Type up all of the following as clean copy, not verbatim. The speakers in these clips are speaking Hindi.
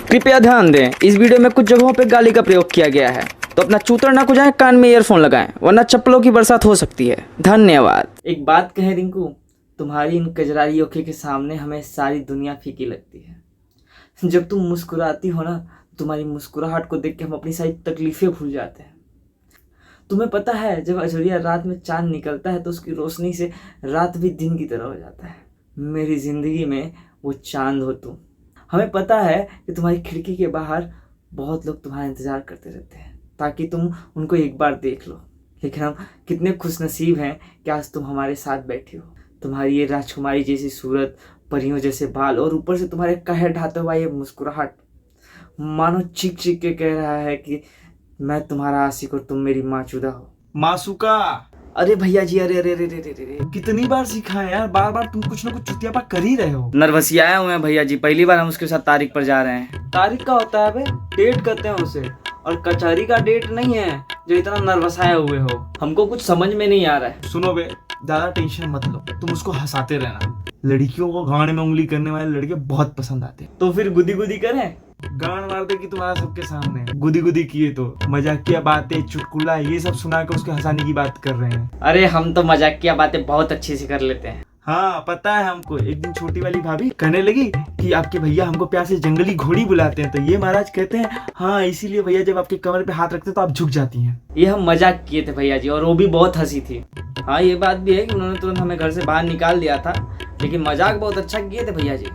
कृपया ध्यान दें, इस वीडियो में कुछ जगहों पर गाली का प्रयोग किया गया है, तो अपना चूतर ना कुजाएं, कान में ईयरफोन लगाएं, वरना चप्पलों की बरसात हो सकती है। धन्यवाद। एक बात कहें रिंकू, तुम्हारी इन कजरारी आंखों के सामने हमें सारी दुनिया फीकी लगती है। जब तुम मुस्कुराती हो ना, तुम्हारी मुस्कुराहट को देख के हम अपनी सारी तकलीफें भूल जाते हैं। तुम्हें पता है, जब अजोरिया रात में चांद निकलता है तो उसकी रोशनी से रात भी दिन की तरह हो जाता है। मेरी जिंदगी में वो चांद हो तुम। हमें पता है कि तुम्हारी खिड़की के बाहर बहुत लोग तुम्हारा इंतजार करते रहते हैं ताकि तुम उनको एक बार देख लो, लेकिन हम कितने खुशनसीब हैं कि आज तुम हमारे साथ बैठे हो। तुम्हारी ये राजकुमारी जैसी सूरत, परियों जैसे बाल और ऊपर से तुम्हारे कहर ढाता हुआ ये मुस्कुराहट, मानो चीख चीख के कह रहा है कि मैं तुम्हारा आशिक और तुम मेरी माचूदा हो। मासूका, अरे भैया जी, अरे अरे अरे अरे अरे, कितनी बार सिखाएं यार, बार बार तुम कुछ ना कुछ चुतियापा कर ही रहे हो। नर्वसियाया हूँ मैं भैया जी, पहली बार हम उसके साथ तारीख पर जा रहे हैं। तारीख का होता है बे, डेट करते हैं उसे, और कचहरी का डेट नहीं है जो इतना नर्वसाए हुए हो। हमको कुछ समझ में नहीं आ रहा है। सुनो बे, ज्यादा टेंशन मत लो, तुम उसको हंसाते रहना। लड़कियों को गांड में उंगली करने वाले लड़के बहुत पसंद आते हैं। तो फिर गुदी गुदी करें? गांड मार देगी तुम्हारा सबके सामने। गुदी गुदी किए तो मजाकिया बातें, चुटकुला, ये सब सुना के उसके हंसाने की बात कर रहे हैं। अरे हम तो मजाकिया बातें बहुत अच्छे से कर लेते हैं। हाँ पता है हमको। एक दिन छोटी वाली भाभी कहने लगी कि आपके भैया हमको प्यार से जंगली घोड़ी बुलाते हैं, तो ये महाराज कहते हैं हाँ इसीलिए भैया जब आपके कमर पे हाथ रखते हैं तो आप झुक जाती हैं। ये हम मजाक किए थे भैया जी, और वो भी बहुत हंसी थी। हाँ ये बात भी है कि उन्होंने तुरंत हमें घर से बाहर निकाल दिया था, लेकिन मजाक बहुत अच्छा किए थे भैया जी।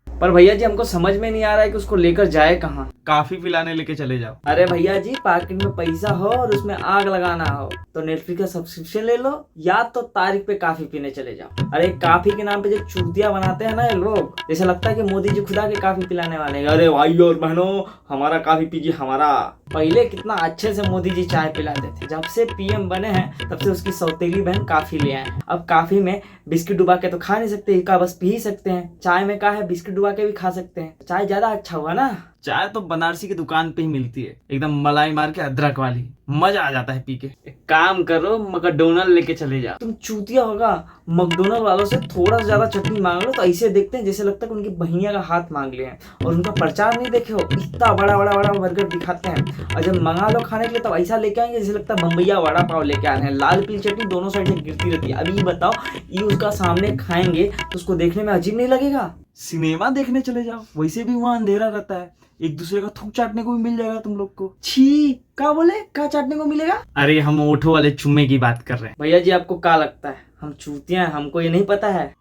पर भैया जी हमको समझ में नहीं आ रहा है कि उसको लेकर जाए कहाँ। काफी पिलाने लेके चले जाओ। अरे भैया जी, पॉकेट में पैसा हो और उसमें आग लगाना हो तो नेटफ्लिक्स का सब्सक्रिप्शन ले लो, या तो तारीख पे काफी पीने चले जाओ। अरे काफी के नाम पे जो चूतिया बनाते हैं ना ये लोग, जैसा लगता है कि मोदी जी खुदा के काफी पिलाने वाले हैं। अरे भाई और बहनों, हमारा काफी पीजिए हमारा। पहले कितना अच्छे से मोदी जी चाय पिलाते थे, जब से पीएम बने हैं तब से उसकी सौतेली बहन काफी ले आए हैं। अब काफी में बिस्किट डुबा के तो खा नहीं सकते, का बस पी ही सकते हैं। चाय में का है, बिस्किट डुबा के भी खा सकते हैं। चाय ज्यादा अच्छा हुआ ना। चाय तो बनारसी की दुकान पे ही मिलती है, एकदम मलाई मार के अदरक वाली, मजा आ जाता है पी के। एक काम करो, मैकडोनल्ड लेके चले जाओ। तुम चूतिया होगा, मैकडोनल्ड वालों से थोड़ा सा ज्यादा चटनी मांग लो तो ऐसे देखते हैं जैसे लगता है कि उनकी बहिनिया का हाथ मांग लिया है। और उनका प्रचार नहीं देखे हो, इतना बड़ा बड़ा बड़ा बर्गर दिखाते हैं, और जब मंगा लो खाने के लिए तब ऐसा लेके आएंगे जैसे लगता है बम्बैया वड़ा पाव लेके आ रहे हैं। लाल पीली चटनी दोनों साइड से गिरती रहती है। अभी ये बताओ, ये उसका सामने खाएंगे तो उसको देखने में अजीब नहीं लगेगा? सिनेमा देखने चले जाओ, वैसे भी वहाँ अंधेरा रहता है, एक दूसरे का थूक चाटने को भी मिल जाएगा तुम लोग को। छी, क्या बोले, क्या चाटने को मिलेगा? अरे हम ओठो वाले चुम्मे की बात कर रहे हैं। भैया जी आपको क्या लगता है हम चूतिया हैं, हमको ये नहीं पता है?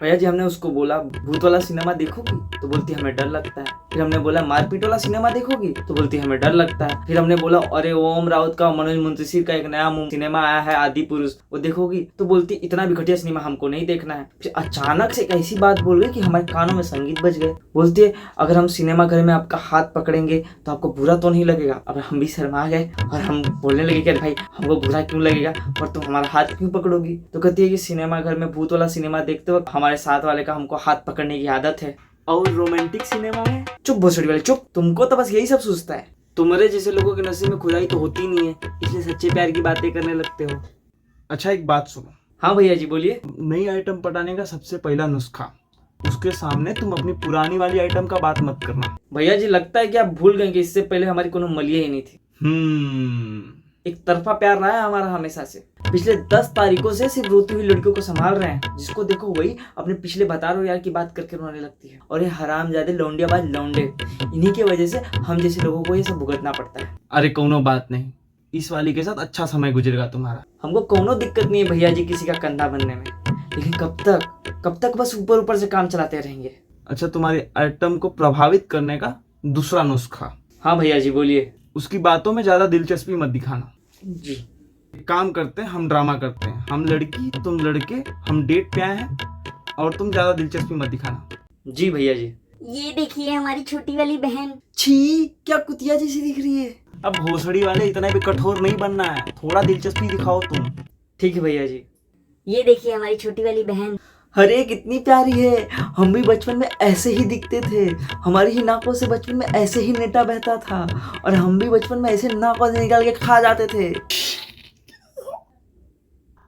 भैया जी हमने उसको बोला भूत वाला सिनेमा देखोगी, तो बोलती हमें डर लगता है। फिर हमने बोला मारपीट वाला सिनेमा देखोगी, तो बोलती हमें डर लगता है। फिर हमने बोला अरे ओम राउत का, मनोज मुंतशिर का एक नया सिनेमा आया है आदि पुरुष, वो देखोगी, तो बोलती इतना भी घटिया सिनेमा हमको नहीं देखना है। फिर अचानक से एक ऐसी बात बोल गई कि हमारे कानों में संगीत बज गए। बोलती है अगर हम सिनेमा घर में आपका हाथ पकड़ेंगे तो आपको बुरा तो नहीं लगेगा? अब हम भी शर्मा गए और हम बोलने लगे कि भाई हमको बुरा क्यों लगेगा, पर तुम हमारा हाथ क्यों पकड़ोगी? तो कहती है कि सिनेमा घर में भूत वाला सिनेमा देखते वक्त हमारे साथ वाले का हमको हाथ पकड़ने की आदत है। और रोमांटिक सिनेमा में चुप भोसड़ी वाले चुप, तुमको तो बस यही सब सोचता है। तुम्हारे जैसे लोगों के नसीब में खुदाई तो होती नहीं है, इसलिए सच्चे प्यार की बातें करने लगते हो। अच्छा एक बात सुनो। हाँ भैया जी बोलिए। नई आइटम पटाने का सबसे पहला नुस्खा, उसके सामने तुम अपनी पुरानी वाली आइटम का बात मत करना। भैया जी लगता है कि आप भूल गए कि इससे पहले हमारी कोनो मलिया ही नहीं थी। एक तरफा प्यार रहा है हमारा हमेशा से। पिछले 10 तारीखों से सिर्फ रोती हुई लड़कियों को संभाल रहे हैं, जिसको देखो वही अपने पिछले बता रो यार की बात करके रोने लगती है। और ये हरामजादे लौंडियाबाज लौंडे, इन्हीं की वजह से हम जैसे लोगों को ये सब भुगतना पड़ता है। अरे कोनो बात नहीं, इस वाली के साथ अच्छा समय गुजरेगा तुम्हारा। हमको कोनो दिक्कत नहीं है भैया जी किसी का कंधा बनने में, लेकिन कब तक बस ऊपर ऊपर से काम चलाते रहेंगे? अच्छा तुम्हारी आइटम को प्रभावित करने का दूसरा नुस्खा। हाँ भैया जी बोलिए। उसकी बातों में ज्यादा दिलचस्पी मत दिखाना। जी। एक काम करते हैं, हम ड्रामा करते हैं, हम लड़की तुम लड़के, हम डेट पे आए हैं और तुम ज्यादा दिलचस्पी मत दिखाना। जी भैया जी। ये देखिए हमारी छोटी वाली बहन। छी, क्या कुतिया जैसी दिख रही है। अब भोसड़ी वाले इतना भी कठोर नहीं बनना है, थोड़ा दिलचस्पी दिखाओ तुम। ठीक है भैया जी। ये देखिए हमारी छोटी वाली बहन। अरे कितनी प्यारी है, हम भी बचपन में ऐसे ही दिखते थे। हमारी ही नाकों से बचपन में ऐसे ही नेटा बहता था, और हम भी बचपन में ऐसे नाकों से निकाल के खा जाते थे।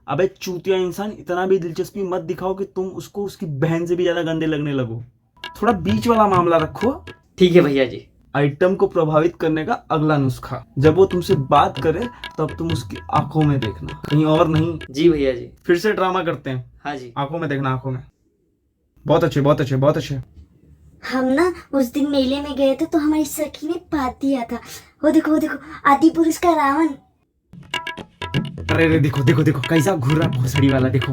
अबे चूतिया इंसान, इतना भी दिलचस्पी मत दिखाओ कि तुम उसको उसकी बहन से भी ज्यादा गंदे लगने लगो। थोड़ा बीच वाला मामला रखो। ठीक है भैया जी। आइटम को प्रभावित करने का अगला नुस्खा, जब वो तुमसे बात करे तब तुम उसकी आंखों में देखना, कहीं और नहीं। जी भैया जी। फिर से ड्रामा करते हैं। हाँ जी। आंखों में देखना, आंखों में। बहुत अच्छे, बहुत अच्छे, बहुत अच्छे। हम ना उस दिन मेले में गए थे तो हमारी सखी ने पात दिया था। वो देखो आदि पुरुष का रावण। अरे अरे देखो देखो देखो कैसा घूर रहा भोसड़ी वाला, देखो।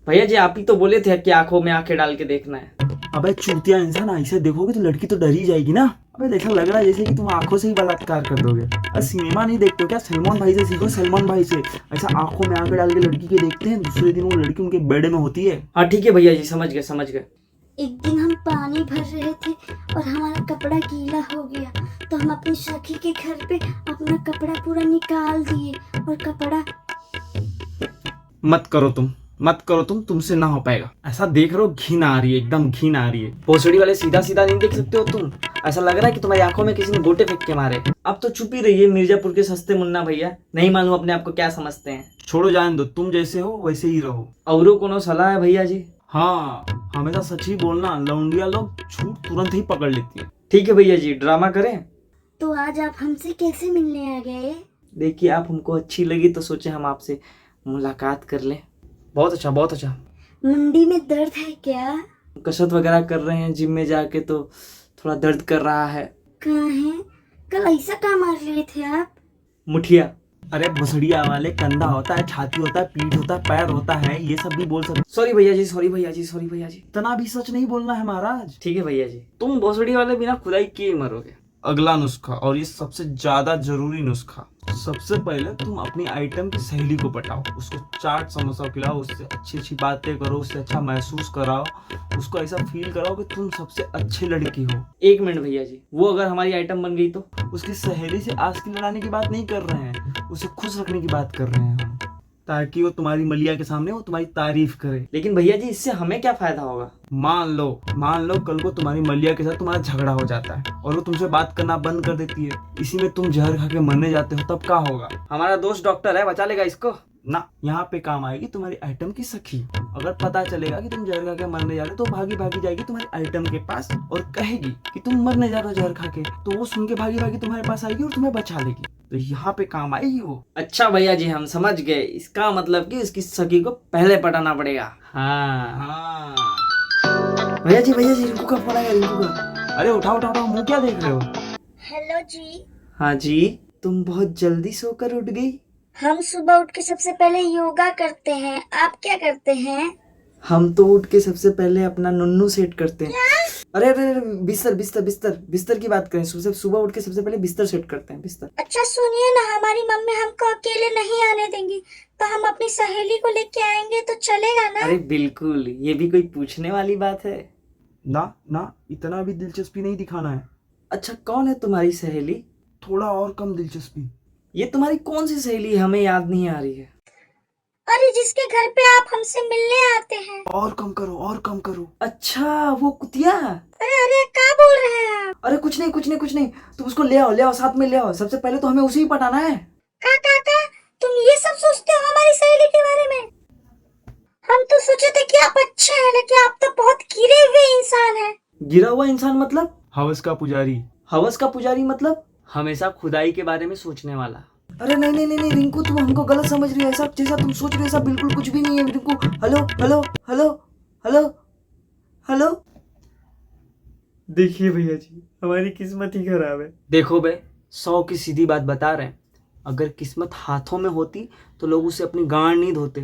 भैया जी आप ही तो बोले थे कि आंखों में आंखें डाल के देखना है। अबे चूतिया इंसान, ऐसे देखोगे तो लड़की तो डर ही जाएगी ना। अबे ऐसा लग रहा है जैसे कि तुम आंखों से ही बलात्कार कर दोगे। अरे सिनेमा नहीं देखते हो क्या? सलमान भाई से सीखो, सलमान भाई से। ऐसा आंखों में आंखें डाल के लड़की के देखते हैं, दूसरे दिन वो लड़की उनके बेड में होती है। हाँ ठीक है भैया जी, समझ गए समझ गए। एक दिन हम पानी भर रहे थे और हमारा कपड़ा गीला हो गया तो हम अपनी सखी के घर पे अपना कपड़ा पूरा निकाल दिए और कपड़ा। मत करो तुम, तुमसे ना हो पाएगा। ऐसा देख रहे हो, घिन आ रही है, एकदम घिन आ रही है। भोसड़ी वाले सीधा सीधा नहीं देख सकते हो तुम? ऐसा लग रहा है कि तुम्हारी आंखों में किसी ने गोटे फेंक के मारे। अब तो चुप ही रहिए मिर्जापुर के सस्ते मुन्ना भैया, नहीं मालूम अपने आप को क्या समझते हैं। छोड़ो, जान दो, तुम जैसे हो वैसे ही रहो। औरों कोनो सलाह है भैया जी? हाँ, हमेशा सच ही बोलना, लौंडिया लोग झूठ तुरंत ही पकड़ लेती है। ठीक है भैया जी, ड्रामा करें? तो आज आप हमसे कैसे मिलने आ गए? देखिए आप हमको अच्छी लगी तो सोचे हम आपसे मुलाकात कर लें। बहुत अच्छा, बहुत अच्छा। मुंडी में दर्द है क्या? कसरत वगैरह कर रहे हैं जिम में जाके तो थोड़ा दर्द कर रहा है। कहाँ है? कल ऐसा काम मार रहे थे आप। मुठिया। अरे भुसड़िया वाले, कंधा होता है, छाती होता है, पीठ होता है, पैर होता है, ये सब भी बोल सकते। सॉरी भैया जी, सॉरी भैया जी, सॉरी भैया जी। इतना भी सच नहीं बोलना है महाराज। ठीक है भैया जी। तुम भोसड़ी वाले बिना खुदाई किए मरोगे। अगला नुस्खा, और ये सबसे ज्यादा जरूरी नुस्खा। सबसे पहले तुम अपनी आइटम की सहेली को पटाओ, उसको चाट समोसा खिलाओ, उससे अच्छी अच्छी बातें करो, उससे अच्छा महसूस कराओ, उसको ऐसा फील कराओ कि तुम सबसे अच्छी लड़की हो। एक मिनट भैया जी, वो अगर हमारी आइटम बन गई तो? उसकी सहेली से आस की लड़ाने की बात नहीं कर रहे हैं, उसे खुश रखने की बात कर रहे हैं हम, ताकि वो तुम्हारी मलिया के सामने वो तुम्हारी तारीफ करे। लेकिन भैया जी इससे हमें क्या फायदा होगा? मान लो कल को तुम्हारी मलिया के साथ तुम्हारा झगड़ा हो जाता है और वो तुमसे बात करना बंद कर देती है, इसी में तुम जहर खा के मरने जाते हो, तब क्या होगा? हमारा दोस्त डॉक्टर है, बचा लेगा इसको ना। यहाँ पे काम आएगी तुम्हारी आइटम की सखी। अगर पता चलेगा कि तुम जहर खा के मरने जा रहे हो तो भागी भागी जाएगी तुम्हारी आइटम के पास और कहेगी कि तुम मरने जा रहे हो जहर खा के, तो वो सुन के भागी भागी तुम्हारे पास आएगी और तुम्हें बचा लेगी। तो यहाँ पे काम आएगी वो। अच्छा भैया जी हम समझ गए, इसका मतलब कि उसकी सखी को पहले पटाना पड़ेगा। हाँ। भैया जी रिंकू का फोन आया, रिंकू का। अरे उठाओ, मुंह क्या देख रहे हो? हेलो जी। हाँ जी, तुम बहुत जल्दी सोकर उठ गई। हम सुबह उठ के सबसे पहले योगा करते हैं, आप क्या करते हैं? हम तो उठ के सबसे पहले अपना नुन्नू सेट करते हैं। अरे अरे अरे, बिस्तर की बात करें। सुबह उठ के सबसे पहले बिस्तर सेट करते हैं, बिस्तर। अच्छा सुनिए ना, हमारी मम्मी हमको अकेले नहीं आने देंगी तो हम अपनी सहेली को लेके आएंगे तो चलेगा ना? अरे बिल्कुल, ये भी कोई पूछने वाली बात है? ना, इतना भी दिलचस्पी नहीं दिखाना है। अच्छा कौन है तुम्हारी सहेली? थोड़ा और कम दिलचस्पी। ये तुम्हारी कौन सी सहेली है, हमें याद नहीं आ रही है। अरे जिसके घर पे आप हमसे मिलने आते हैं। और कम करो। अच्छा वो कुतिया। अरे क्या बोल रहे हैं आप? अरे कुछ नहीं, तुम उसको ले आओ, साथ में ले आओ। सबसे पहले तो हमें उसे ही पटाना है। का तुम ये सब सोचते हो हमारी सहेली के बारे में? हम तो सोचे थे कि आप अच्छे हैं, लेकिन आप तो बहुत गिरे हुए इंसान हैं। गिरा हुआ इंसान मतलब? हवस का पुजारी। हवस का पुजारी मतलब? हमेशा खुदाई के बारे में सोचने वाला। अरे नहीं रिंकू, तुम हमको गलत समझ रही हो। ऐसा जैसा तुम सोच रही हो ऐसा बिल्कुल कुछ भी नहीं है रिंकू। हेलो। देखिए भैया जी, हमारी किस्मत ही खराब है। देखो बे, 100 की सीधी बात बता रहे हैं, अगर किस्मत हाथों में होती तो लोग उसे अपनी गांड नहीं धोते,